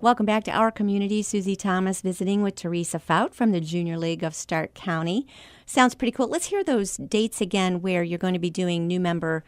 Welcome back to Our Community. Susie Thomas visiting with Teresa Fout from the Junior League of Stark County. Sounds pretty cool. Let's hear those dates again where you're going to be doing new member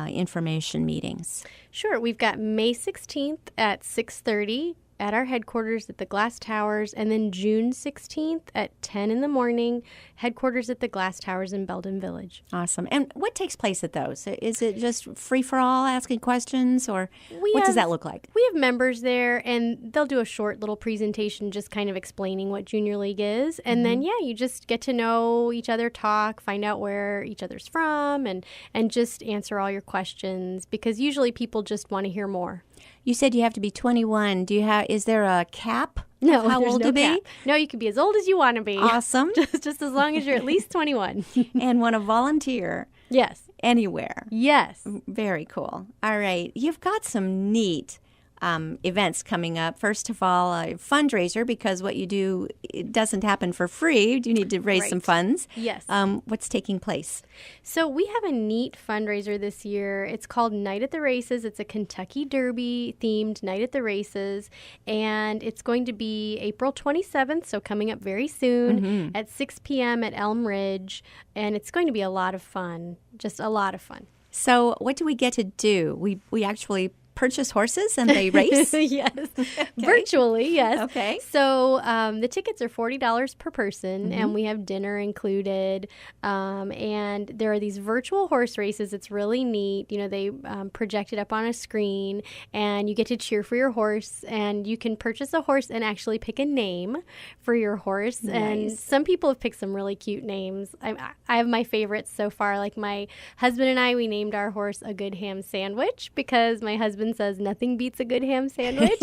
information meetings. Sure. We've got May 16th at 6:30 at our headquarters at the Glass Towers, and then June 16th at 10 in the morning, headquarters at the Glass Towers in Belden Village. Awesome. And what takes place at those? Is it just free-for-all, asking questions, or what does that look like? We have members there, and they'll do a short little presentation just kind of explaining what Junior League is. And then, you just get to know each other, talk, find out where each other's from, and just answer all your questions, because usually people just want to hear more. You said you have to be 21. Is there a cap? No, how old to be? Cap. No, you can be as old as you want to be. Awesome. just as long as you're at least 21. And want to volunteer. Yes. Anywhere. Yes. Very cool. All right. You've got some neat events coming up. First of all, a fundraiser, because what you do, it doesn't happen for free. You need to raise some funds. Yes. What's taking place? So we have a neat fundraiser this year. It's called Night at the Races. It's a Kentucky Derby themed Night at the Races, and it's going to be April 27th, so coming up very soon at 6 p.m. at Elm Ridge, and it's going to be a lot of fun, just a lot of fun. So what do we get to do? We actually purchase horses and they race? Yes. Okay. Virtually, yes. Okay. So the tickets are $40 per person, and we have dinner included. And there are these virtual horse races. It's really neat. You know, they project it up on a screen, and you get to cheer for your horse, and you can purchase a horse and actually pick a name for your horse. Nice. And some people have picked some really cute names. I have my favorites so far. Like my husband and I, we named our horse a Good Ham Sandwich, because my husband says nothing beats a good ham sandwich.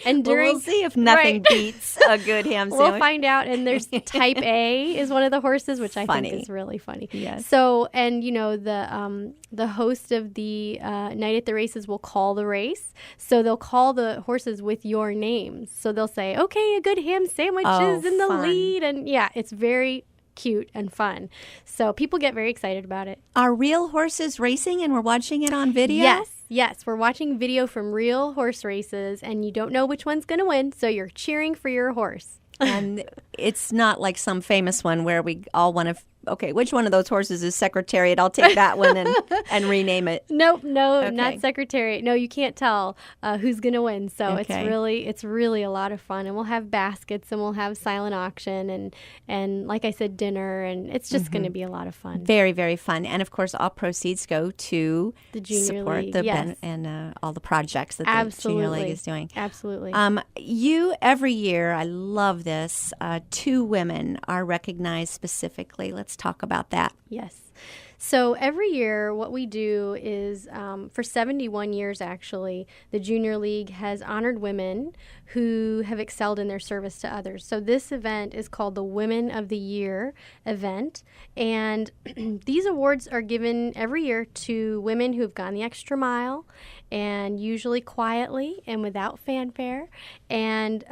And we'll see if nothing beats a good ham sandwich. We'll find out. And there's Type A is one of the horses, which I think is really funny. Yes. So, and you know, the host of the Night at the Races will call the race. So they'll call the horses with your names. So they'll say, okay, a good ham sandwich is in the lead. And yeah, it's very cute and fun. So people get very excited about it. Are real horses racing and we're watching it on video? Yes. We're watching video from real horse races, and you don't know which one's going to win, so you're cheering for your horse. And it's not like some famous one where we all want to, okay, which one of those horses is Secretariat? I'll take that one and rename it. Nope, not Secretariat. No, you can't tell who's going to win. So it's really a lot of fun. And we'll have baskets, and we'll have silent auction, and like I said, dinner, and it's just going to be a lot of fun. Very, very fun. And of course, all proceeds go to the Junior League, and all the projects that the Junior League is doing. Absolutely. You, every year, I love this, 2 women are recognized specifically. Let's talk about that. Yes. So every year what we do is, for 71 years actually, the Junior League has honored women who have excelled in their service to others. So this event is called the Women of the Year event. And these awards are given every year to women who have gone the extra mile, and usually quietly and without fanfare. And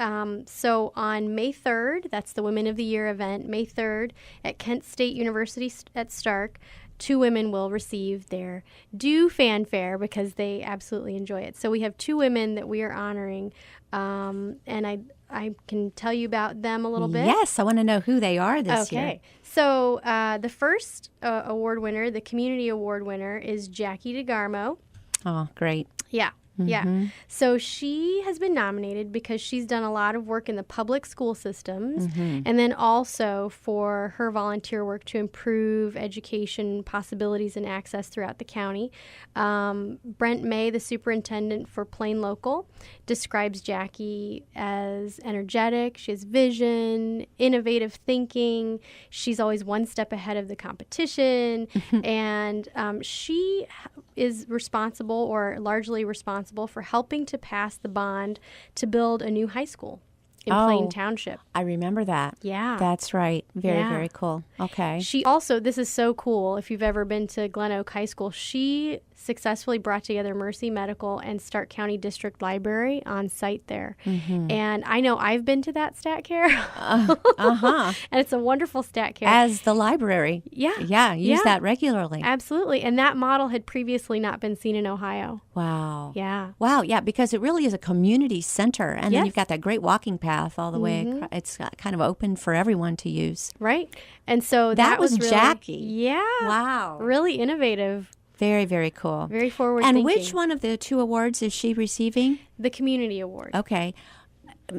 so on May 3rd, that's the Women of the Year event, May 3rd at Kent State University at Stark, 2 women will receive their due fanfare because they absolutely enjoy it. So we have 2 women that we are honoring, and I can tell you about them a little bit. Yes, I want to know who they are this year. Okay. So the first award winner, the community award winner, is Jackie DeGarmo. Oh, great. Yeah. Yeah. So she has been nominated because she's done a lot of work in the public school systems, and then also for her volunteer work to improve education possibilities and access throughout the county. Brent May, the superintendent for Plain Local, describes Jackie as energetic. She has vision, innovative thinking. She's always one step ahead of the competition, and she is responsible, or largely responsible, for helping to pass the bond to build a new high school in Plain Township. I remember that. Yeah. That's right. Very cool. Okay. She also, this is so cool, if you've ever been to Glen Oak High School, she successfully brought together Mercy Medical and Stark County District Library on site there. And I know I've been to that stat care. And it's a wonderful stat care. As the library. Yeah. Use that regularly. Absolutely. And that model had previously not been seen in Ohio. Wow. Yeah. Wow, yeah, because it really is a community center. And then you've got that great walking path all the way. It's kind of open for everyone to use. Right. And so that was really, Jackie. Yeah. Wow. Really innovative. Very, very cool. Very forward and thinking. which one of the 2 awards is she receiving? The Community Award. Okay.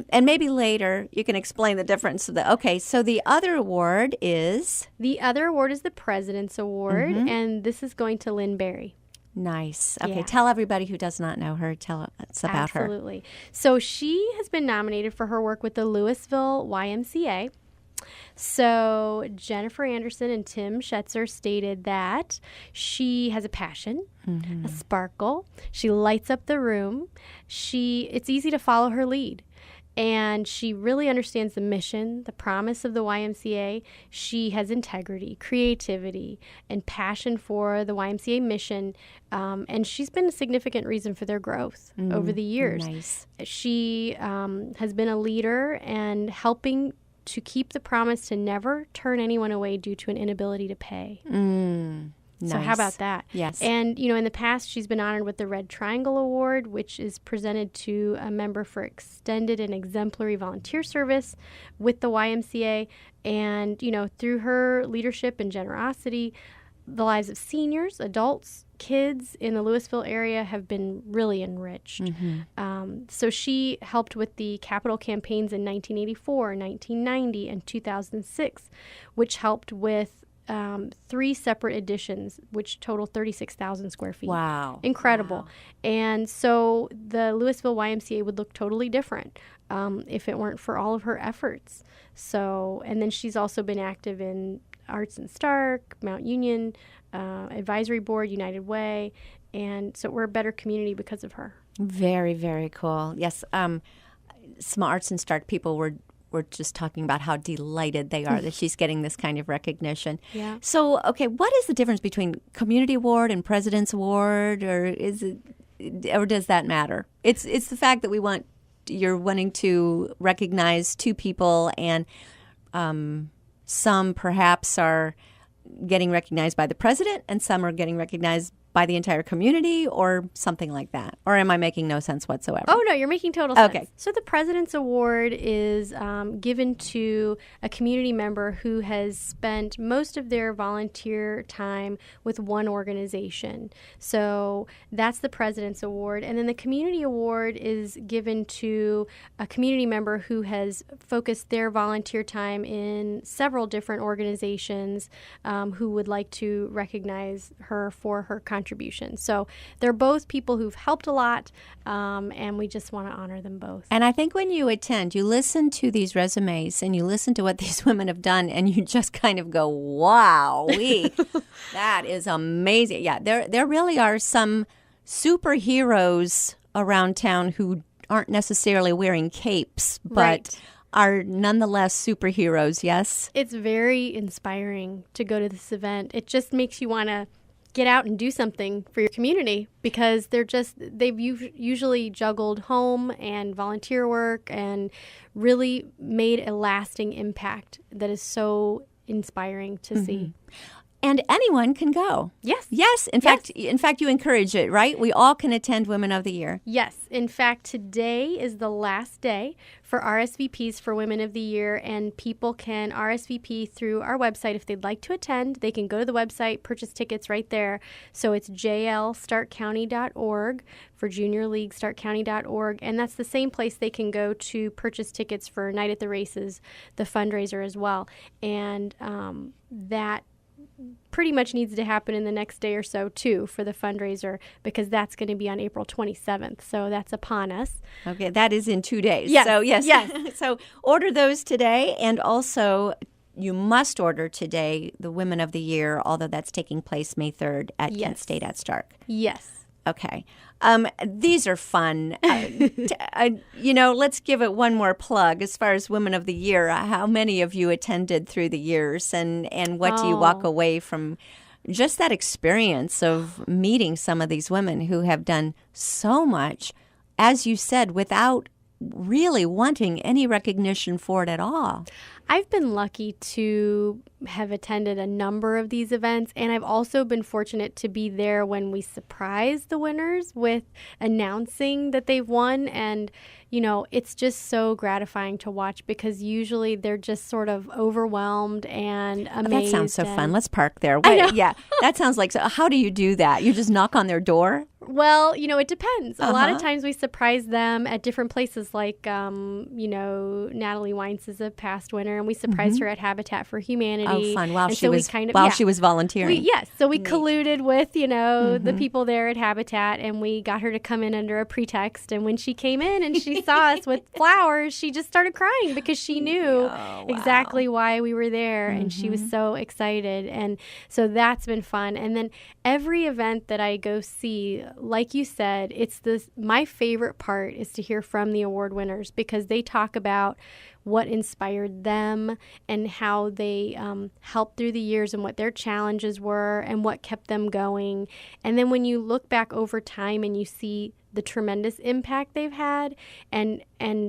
And maybe later you can explain the difference. Okay, so the other award is? The other award is the President's Award, and this is going to Lynn Berry. Nice. Okay, Yeah. Tell everybody who does not know her, tell us about her. Absolutely. So she has been nominated for her work with the Louisville YMCA. So Jennifer Anderson and Tim Schetzer stated that she has a passion, a sparkle. She lights up the room. It's easy to follow her lead. And she really understands the mission, the promise of the YMCA. She has integrity, creativity, and passion for the YMCA mission. And she's been a significant reason for their growth over the years. Nice. She has been a leader and helping to keep the promise to never turn anyone away due to an inability to pay. So how about that? Yes. And, in the past, she's been honored with the Red Triangle Award, which is presented to a member for extended and exemplary volunteer service with the YMCA. And, through her leadership and generosity, the lives of seniors, adults, kids in the Louisville area have been really enriched. So she helped with the capital campaigns in 1984, 1990, and 2006, which helped with 3 separate editions, which total 36,000 square feet. Wow. Incredible. Wow. And so the Louisville YMCA would look totally different if it weren't for all of her efforts. So, and then she's also been active in Arts in Stark, Mount Union, Advisory Board, United Way, and so we're a better community because of her. Very, very cool. Yes, some Arts in Stark people were just talking about how delighted they are that she's getting this kind of recognition. Yeah. So, okay, what is the difference between Community Award and President's Award, or does that matter? It's the fact that you're wanting to recognize 2 people, and some perhaps are getting recognized by the president, and some are getting recognized by the entire community, or something like that. Or am I making no sense whatsoever? Oh, no, you're making total sense. Okay. So the President's Award is given to a community member who has spent most of their volunteer time with one organization. So that's the President's Award. And then the Community Award is given to a community member who has focused their volunteer time in several different organizations who would like to recognize her for her contribution. So they're both people who've helped a lot, and we just want to honor them both. And I think when you attend, you listen to these resumes and you listen to what these women have done, and you just kind of go, wow, that is amazing. Yeah, there really are some superheroes around town who aren't necessarily wearing capes, but are nonetheless superheroes, yes? It's very inspiring to go to this event. It just makes you want to get out and do something for your community, because they've usually juggled home and volunteer work and really made a lasting impact that is so inspiring to see. And anyone can go. Yes. Yes. In fact, you encourage it, right? We all can attend Women of the Year. Yes. In fact, today is the last day for RSVPs for Women of the Year, and people can RSVP through our website if they'd like to attend. They can go to the website, purchase tickets right there. So it's jlstarkcounty.org for Junior League starkcounty.org, and that's the same place they can go to purchase tickets for Night at the Races, the fundraiser as well. And that pretty much needs to happen in the next day or so, too, for the fundraiser, because that's going to be on April 27th. So that's upon us. Okay, that is in 2 days. Yes. So, yes. Yes. So order those today. And also, you must order today the Women of the Year, although that's taking place May 3rd at Kent State at Stark. Yes. Okay. These are fun. Let's give it one more plug as far as Women of the Year. How many of you attended through the years, and what do you walk away from just that experience of meeting some of these women who have done so much, as you said, without really wanting any recognition for it at all. I've been lucky to have attended a number of these events, and I've also been fortunate to be there when we surprise the winners with announcing that they've won. And, you know, it's just so gratifying to watch because usually they're just sort of overwhelmed and amazed. That sounds so fun. Let's park there. I know. Yeah, that sounds like, so how do you do that? You just knock on their door? Well, you know, it depends. A lot of times we surprise them at different places, like, you know, Natalie Weintz is a past winner, and we surprised her at Habitat for Humanity. Oh, fun. While and she so was kind of, while she was volunteering. Yes. So we colluded with, you know, the people there at Habitat, and we got her to come in under a pretext. And when she came in and she saw us with flowers, she just started crying because she knew exactly why we were there, and she was so excited. And so that's been fun. And then every event that I go see, like you said, my favorite part is to hear from the award winners because they talk about what inspired them and how they helped through the years and what their challenges were and what kept them going. And then when you look back over time and you see the tremendous impact they've had and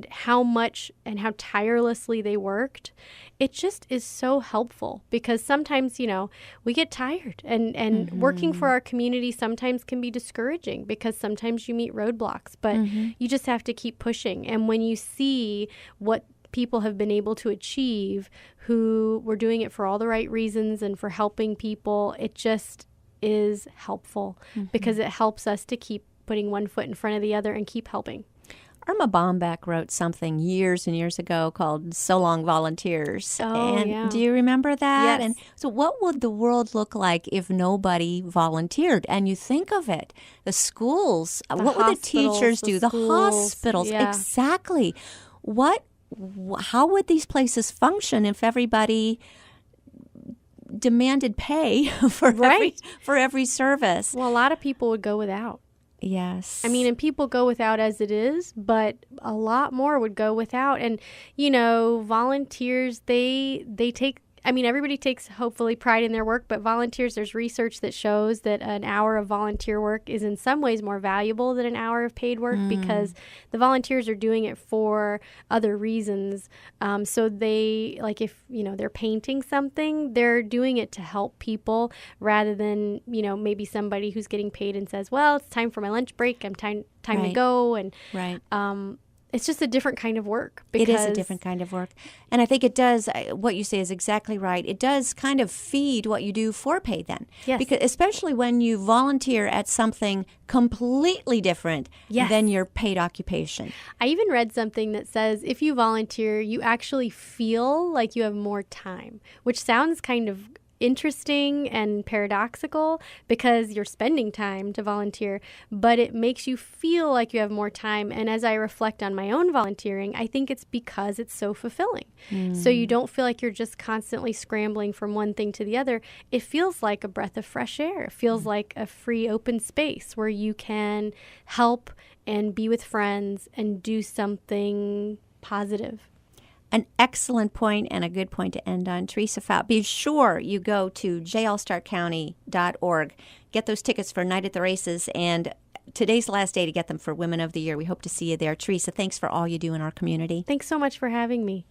how much and how tirelessly they worked, it just is so helpful because sometimes, you know, we get tired and working for our community sometimes can be discouraging because sometimes you meet roadblocks, but you just have to keep pushing. And when you see what people have been able to achieve who were doing it for all the right reasons and for helping people, it just is helpful because it helps us to keep putting one foot in front of the other and keep helping. Irma Bombeck wrote something years and years ago called So Long Volunteers. Oh, and yeah. do you remember that? Yes. And so what would the world look like if nobody volunteered? And you think of it, the schools, what would the teachers do? The hospitals, yeah. Exactly. How would these places function if everybody demanded pay for every service? Well, a lot of people would go without. Yes. I mean, and people go without as it is, but a lot more would go without. And, you know, volunteers, they take, I mean, everybody takes hopefully pride in their work, but volunteers, there's research that shows that an hour of volunteer work is in some ways more valuable than an hour of paid work because the volunteers are doing it for other reasons. So they, like if, you know, they're painting something, they're doing it to help people rather than, you know, maybe somebody who's getting paid and says, well, it's time for my lunch break. I'm time to go. And it's just a different kind of work. It is a different kind of work. And I think it does, what you say is exactly right. It does kind of feed what you do for pay then. Yes. Because especially when you volunteer at something completely different than your paid occupation. I even read something that says if you volunteer, you actually feel like you have more time, which sounds kind of interesting and paradoxical because you're spending time to volunteer, but it makes you feel like you have more time. And as I reflect on my own volunteering, I think it's because it's so fulfilling. So you don't feel like you're just constantly scrambling from one thing to the other. It feels like a breath of fresh air. It feels like a free open space where you can help and be with friends and do something positive. An excellent point and a good point to end on. Teresa Fout, be sure you go to jallstarcounty.org. Get those tickets for Night at the Races, and today's the last day to get them for Women of the Year. We hope to see you there. Teresa, thanks for all you do in our community. Thanks so much for having me.